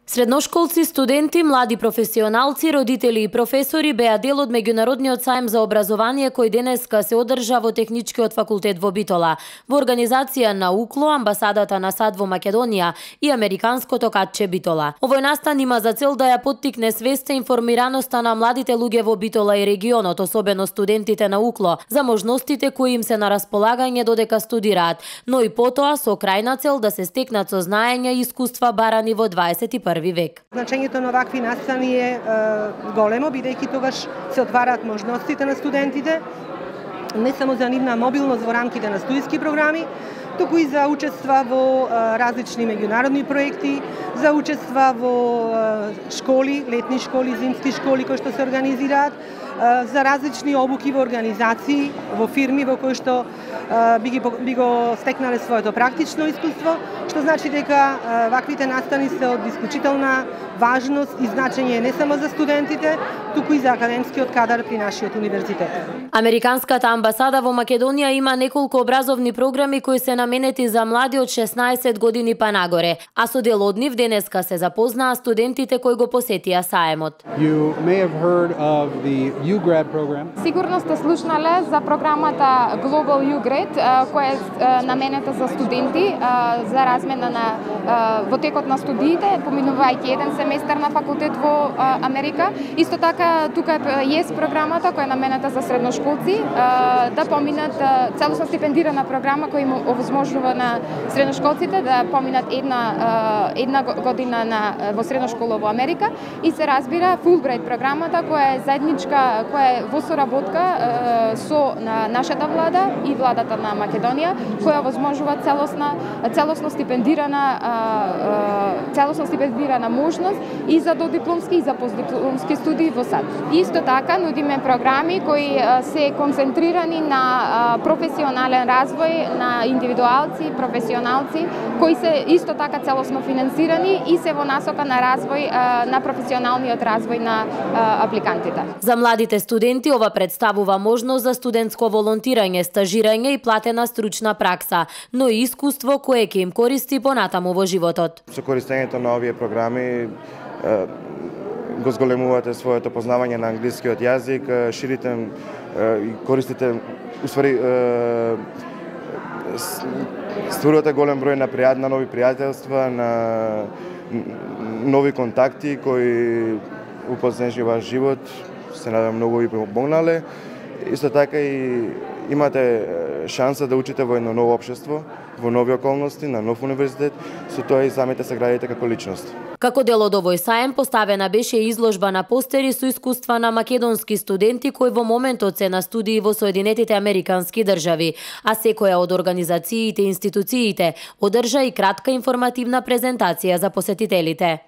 Средношколци, студенти, млади професионалци, родители и професори беа дел од меѓународниот сајм за образование кој денеска се одржа во Техничкиот факултет во Битола, во организација на УКЛО, амбасадата на САД во Македонија и Американското катче Битола. Овој настан има за цел да ја поттикне свеста и информираноста на младите луѓе во Битола и регионот, особено студентите на УКЛО, за можностите кои им се на располагање додека студираат, но и потоа со крајна цел да се стекнат со знаења и искуства барани во 21 век. Значењето на вакви настани е големо, бидејќи тогаш се отвараат можностите на студентите, не само за нивна мобилност во рамките на студиски програми, туку и за учества во различни меѓународни проекти, за учества во школи, летни школи, зимски школи кои што се организираат, за различни обуки во организации, во фирми во кои што би го стекнале своето практично искуство, што значи дека ваквите настани се од исклучителна важност и значење не само за студентите, туку и за академскиот кадар при нашиот универзитет. Американската амбасада во Македонија има неколку образовни програми кои се наменети за млади од 16 години па нагоре, а со дел од нив денеска се запознаа студентите кои го посетија саемот. You may have heard of the UGrad program. Сигурно сте слушнале за програмата Global UGrad, која е наменета за студенти за размена во текот на студиите, поминувајќи еден семестар на факултет во Америка. Исто така тука е програмата која е наменета за средношколци да поминат целосно стипендирана програма која им овозможува на средношколците да поминат една година во средна школа во Америка и се разбира Fulbright програмата која е заедничка, која е во соработка со нашата влада и владата на Македонија, која овозможува целосно стипендирана можност и за додипломски и за постдипломски студии во САД. Исто така нудиме програми кои се концентрирани на професионален развој на индивидуалци, професионалци, кои се исто така целосно финансирани и се во насока на развој на професионалниот развој на апликантите. За младите студенти ова представува можност за студентско волонтирање, стажирање и платена стручна пракса, но и искуство кое ќе им користи понатаму во животот. Со користењето на овие програми го зголемувате своето познавање на англискиот јазик, ширите и користите, уствари стварувате голем број на нови пријателства, на нови контакти кои упознежи ваш живот, се надам многу ви помогнале. Исто така и имате шанса да учите во едно ново општество, во нови околности, на нов универзитет, со тоа и самите се градите како личност. Како дел од овој саем поставена беше изложба на постери со искуства на македонски студенти кои во моментот се на студии во Соединетите Американски држави, а секоја од организациите и институциите одржа и кратка информативна презентација за посетителите.